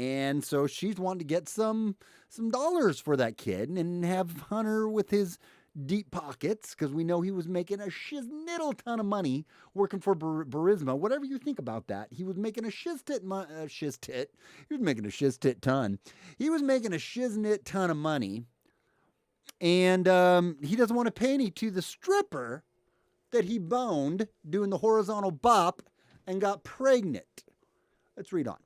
And so she's wanting to get some dollars for that kid and have Hunter with his deep pockets, because we know he was making a shiznittle ton of money working for Burisma. Whatever you think about that, he was making a shiztit. He was making a shiztit ton. He was making a shiznit ton of money, and he doesn't want to pay any to the stripper that he boned doing the horizontal bop and got pregnant. Let's read on.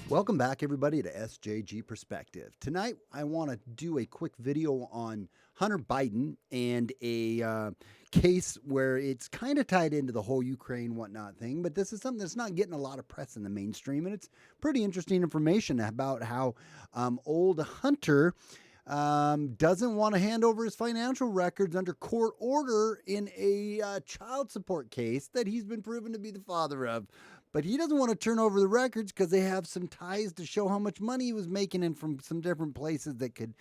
Welcome back, everybody, to SJG Perspective. Tonight, I want to do a quick video on Hunter Biden and a case where it's kind of tied into the whole Ukraine whatnot thing, but this is something that's not getting a lot of press in the mainstream, and it's pretty interesting information about how old Hunter doesn't want to hand over his financial records under court order in a child support case that he's been proven to be the father of. But he doesn't want to turn over the records because they have some ties to show how much money he was making in from some different places that could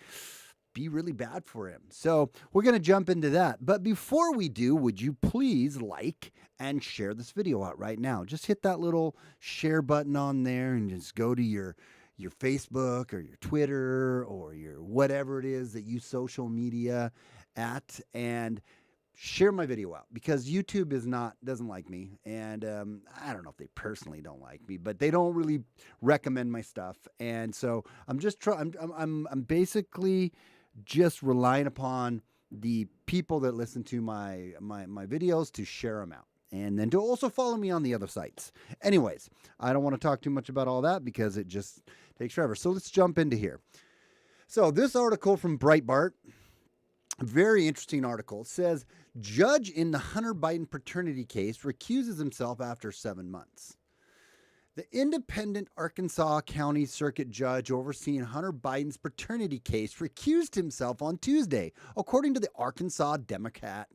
be really bad for him. So we're going to jump into that. But before we do, would you please like and share this video out right now? Just hit that little share button on there and just go to your Facebook or your Twitter or your whatever it is that you social media at, and share my video out, because YouTube doesn't like me, and I don't know if they personally don't like me, but they don't really recommend my stuff, and so I'm basically just relying upon the people that listen to my videos to share them out, and then to also follow me on the other sites. Anyways, I don't want to talk too much about all that because it just takes forever. So let's jump into here. So this article from Breitbart, very interesting article, says judge in the Hunter Biden paternity case recuses himself after 7 months. The independent Arkansas County Circuit judge overseeing Hunter Biden's paternity case recused himself on Tuesday, according to the Arkansas Democrat.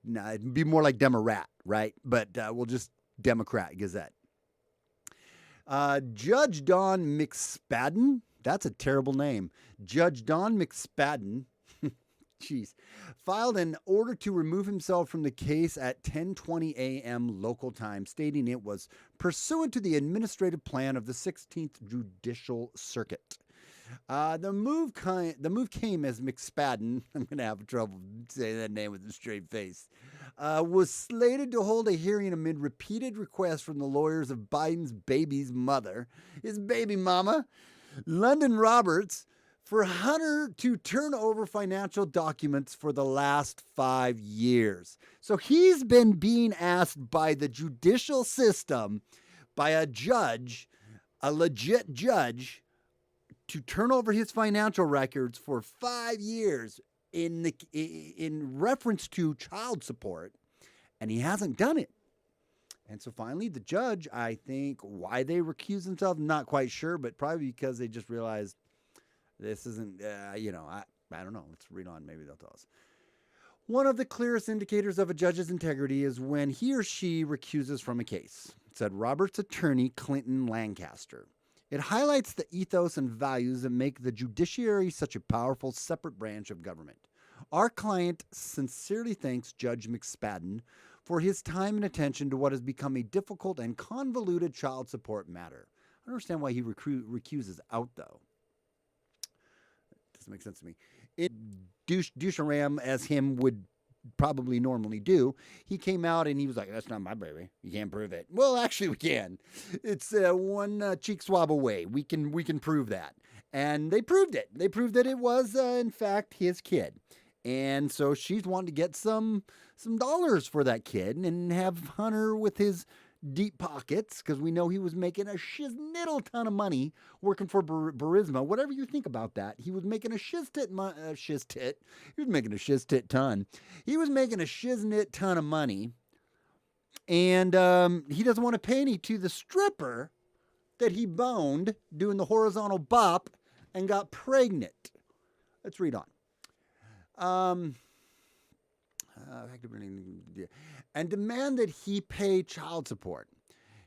No, it'd be more like Demorat, right? But we'll just Democrat Gazette. Judge Don McSpadden, that's a terrible name. Judge Don McSpadden, filed an order to remove himself from the case at 10:20 a.m. local time, stating it was pursuant to the administrative plan of the 16th Judicial Circuit. The move came as McSpadden, I'm going to have trouble saying that name with a straight face, was slated to hold a hearing amid repeated requests from the lawyers of Biden's baby's mother, his baby mama, London Roberts, for Hunter to turn over financial documents for the last 5 years. So he's been being asked by the judicial system, by a judge, a legit judge, to turn over his financial records for 5 years in reference to child support, and he hasn't done it. And so finally, the judge, I think why they recused themselves, not quite sure, but probably because they just realized this isn't, I don't know. Let's read on. Maybe they'll tell us. One of the clearest indicators of a judge's integrity is when he or she recuses from a case, said Robert's attorney, Clinton Lancaster. It highlights the ethos and values that make the judiciary such a powerful, separate branch of government. Our client sincerely thanks Judge McSpadden for his time and attention to what has become a difficult and convoluted child support matter. I don't understand why he recuses out, though. Doesn't make sense to me. Douche-ram, as him would probably normally do, he came out and he was like, that's not my baby. You can't prove it. Well, actually, we can. It's one cheek swab away. We can prove that. And they proved it. They proved that it was, in fact, his kid. And so she's wanting to get some dollars for that kid and have Hunter with his deep pockets, because we know he was making a shiznittle ton of money working for Burisma. Whatever you think about that, he was making a shiztit ton. He was making a shiznit ton of money, and he doesn't want to pay any to the stripper that he boned doing the horizontal bop and got pregnant. Let's read on. And demand that he pay child support.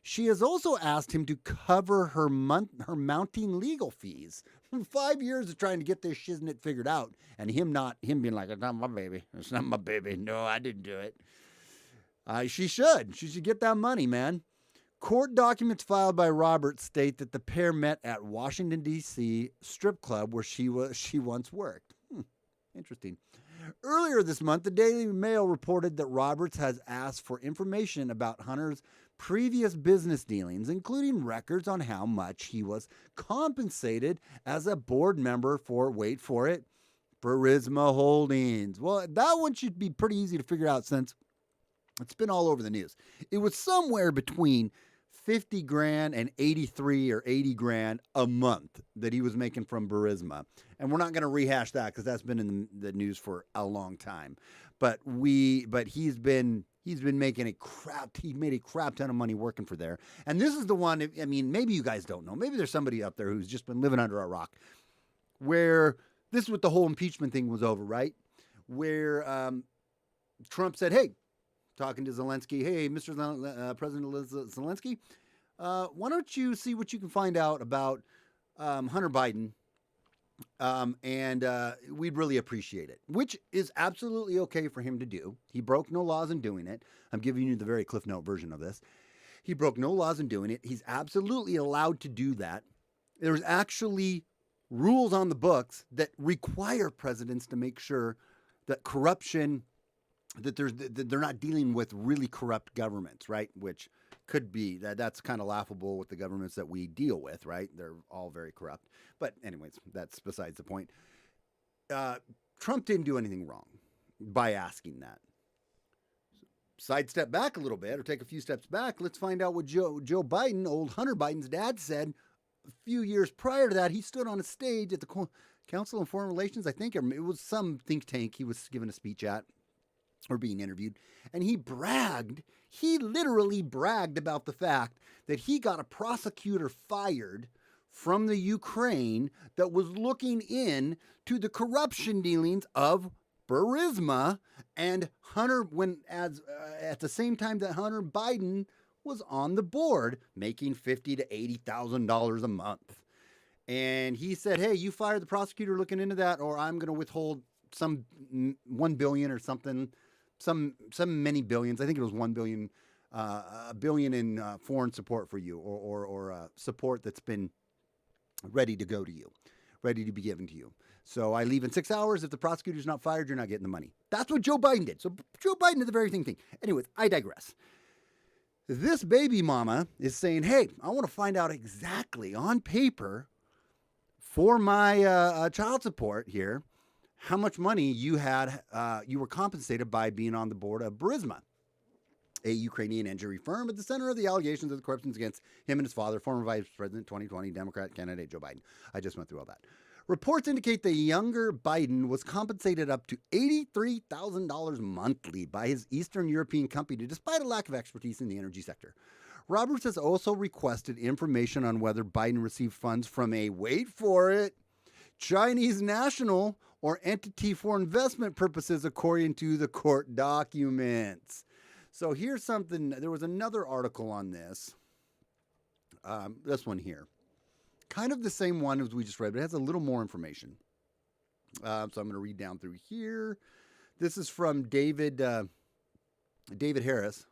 She has also asked him to cover her mounting legal fees. 5 years of trying to get this shiznit figured out, and him being like, it's not my baby. It's not my baby. No, I didn't do it. She should get that money, man. Court documents filed by Roberts state that the pair met at Washington, D.C. strip club where she once worked. Interesting. Earlier this month, the Daily Mail reported that Roberts has asked for information about Hunter's previous business dealings, including records on how much he was compensated as a board member for, wait for it, Burisma Holdings. Well, that one should be pretty easy to figure out since it's been all over the news. It was somewhere between 50 grand and 83 or 80 grand a month that he was making from Burisma. And we're not going to rehash that because that's been in the news for a long time. But he's been making he made a crap ton of money working for there. And this is the one, I mean, maybe you guys don't know. Maybe there's somebody out there who's just been living under a rock where this is what the whole impeachment thing was over, right? Where Trump said, hey, talking to Zelensky, hey, Mr. President Zelensky, why don't you see what you can find out about Hunter Biden, and we'd really appreciate it, which is absolutely okay for him to do. He broke no laws in doing it. I'm giving you the very Cliff Note version of this. He broke no laws in doing it. He's absolutely allowed to do that. There's actually rules on the books that require presidents to make sure that corruption, that they're not dealing with really corrupt governments, right? Which could be that's kind of laughable with the governments that we deal with, right? They're all very corrupt. But anyways, that's besides the point. Trump didn't do anything wrong by asking that. Sidestep back a little bit, or take a few steps back. Let's find out what Joe Biden, old Hunter Biden's dad, said a few years prior to that. He stood on a stage at the Council on Foreign Relations, I think, or it was some think tank he was giving a speech at, or being interviewed, and he literally bragged about the fact that he got a prosecutor fired from the Ukraine that was looking in to the corruption dealings of Burisma and Hunter, at the same time that Hunter Biden was on the board making $50,000 to $80,000 a month. And he said, hey, you fired the prosecutor looking into that, or I'm going to withhold some $1 billion or something, some many billions. I think it was $1 billion, $1 billion in foreign support for you, or support that's been ready to go to you, ready to be given to you. So I leave in 6 hours. If the prosecutor's not fired, you're not getting the money. That's what Joe Biden did. So Joe Biden did the very same thing. Anyways, I digress. This baby mama is saying, hey, I want to find out exactly on paper for my child support here, how much money you were compensated by being on the board of Burisma, a Ukrainian injury firm at the center of the allegations of the corruption against him and his father, former Vice President 2020 Democrat candidate Joe Biden. I just went through all that. Reports indicate the younger Biden was compensated up to $83,000 monthly by his Eastern European company despite a lack of expertise in the energy sector. Roberts has also requested information on whether Biden received funds from a, wait for it, Chinese national or entity for investment purposes, according to the court documents. So here's something. There was another article on this. This one here. Kind of the same one as we just read, but it has a little more information. So I'm going to read down through here. This is from David Harris.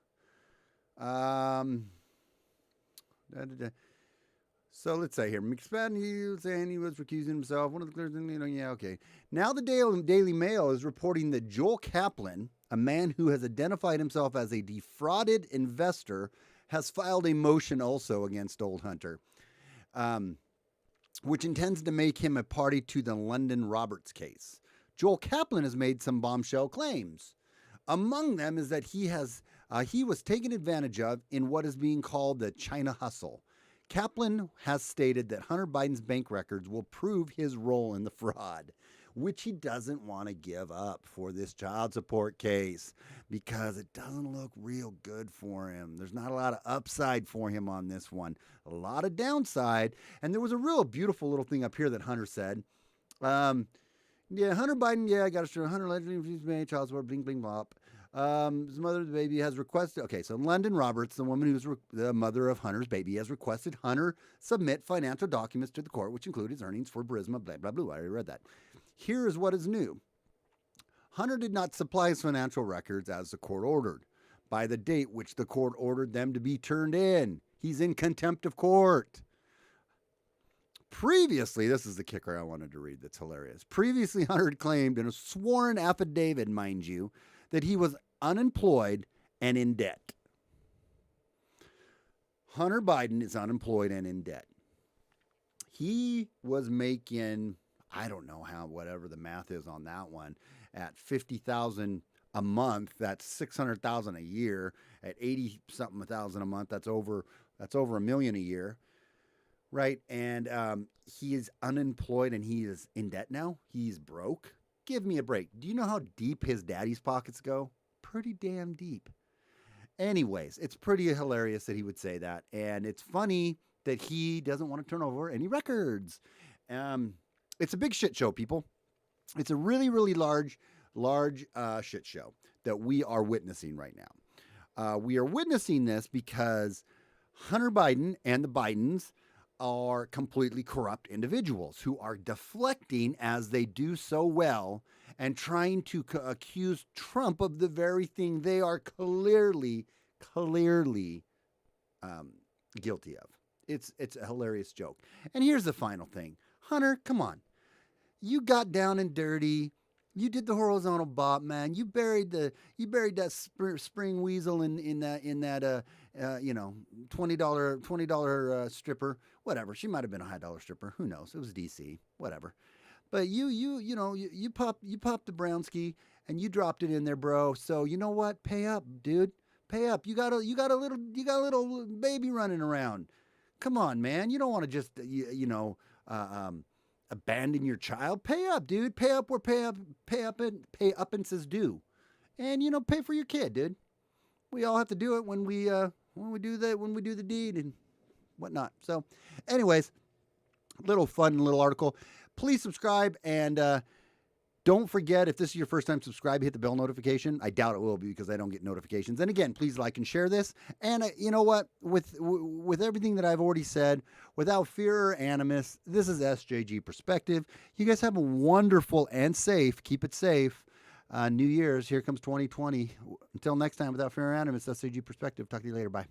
So let's say here, McSpadden saying he was recusing himself. One of the clear things, yeah, okay. Now the Daily Mail is reporting that Joel Kaplan, a man who has identified himself as a defrauded investor, has filed a motion also against old Hunter, which intends to make him a party to the London Roberts case. Joel Kaplan has made some bombshell claims. Among them is that he was taken advantage of in what is being called the China hustle. Kaplan has stated that Hunter Biden's bank records will prove his role in the fraud, which he doesn't want to give up for this child support case because it doesn't look real good for him. There's not a lot of upside for him on this one, a lot of downside. And there was a real beautiful little thing up here that Hunter said. Hunter Biden, I got to show Hunter allegedly child support, bling, bling, bop. His mother of the baby has requested, okay, so London Roberts, the woman who's the mother of Hunter's baby, has requested Hunter submit financial documents to the court, which include his earnings for Burisma, blah, blah, blah. I already read that. Here is what is new. Hunter did not supply his financial records as the court ordered by the date which the court ordered them to be turned in. He's in contempt of court. Previously, this is the kicker I wanted to read that's hilarious. Previously, Hunter had claimed in a sworn affidavit, mind you, that he was unemployed and in debt. Hunter Biden is unemployed and in debt. He was making, I don't know how, whatever the math is on that one, at $50,000 a month, that's $600,000 a year. At 80 something thousand a month, that's over $1 million a year, right? And he is unemployed and he is in debt now. He's broke. Give me a break. Do you know how deep his daddy's pockets go? Pretty damn deep. Anyways, it's pretty hilarious that he would say that, and it's funny that he doesn't want to turn over any records. It's a big shit show, people. It's a really, really large shit show that we are witnessing right now. We are witnessing this because Hunter Biden and the Bidens are completely corrupt individuals who are deflecting as they do so well and trying to accuse Trump of the very thing they are clearly guilty of. It's a hilarious joke. And here's the final thing. Hunter, come on. You got down and dirty. You did the horizontal bop, man. You buried that spring weasel in that $20 stripper, whatever. She might have been a high dollar stripper. Who knows? It was DC, whatever. But you popped the brownski and you dropped it in there, bro. So you know what? Pay up, dude. Pay up. You got a little baby running around. Come on, man. You don't want to just abandon your child. Pay up, dude. Pay up where pay up and says due. And pay for your kid, dude. We all have to do it when we do the deed and whatnot. So, anyways, little article. Please subscribe and don't forget, if this is your first time subscribe, hit the bell notification. I doubt it will be because I don't get notifications. And again, please like and share this. And you know what? With everything that I've already said, without fear or animus, this is SJG Perspective. You guys have a wonderful and safe, keep it safe, New Year's. Here comes 2020. Until next time, without fear or animus, SJG Perspective. Talk to you later. Bye.